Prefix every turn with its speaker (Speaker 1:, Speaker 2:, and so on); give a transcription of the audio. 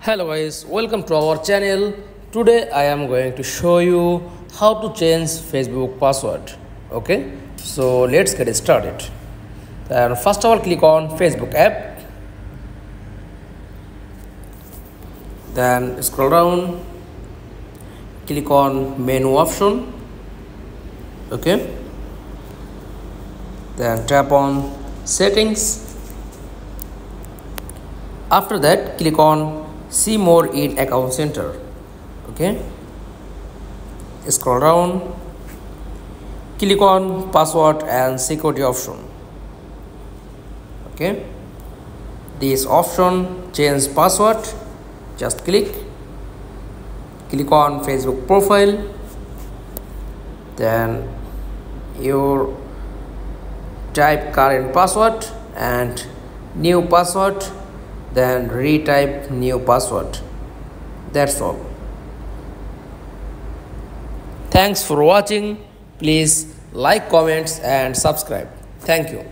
Speaker 1: Hello guys, welcome to our channel. Today I am going to show you how to change Facebook password. Okay, so let's get started. Then first of all, click on Facebook app. Then scroll down, click on menu option. Okay, then tap on settings. After that, click on see more in account center. Okay, scroll down, click on password and security option. Okay, this option change password, just click on Facebook profile, then you type current password and new password, then retype new password. That's all. Thanks for watching. Please like, comments and subscribe. Thank you.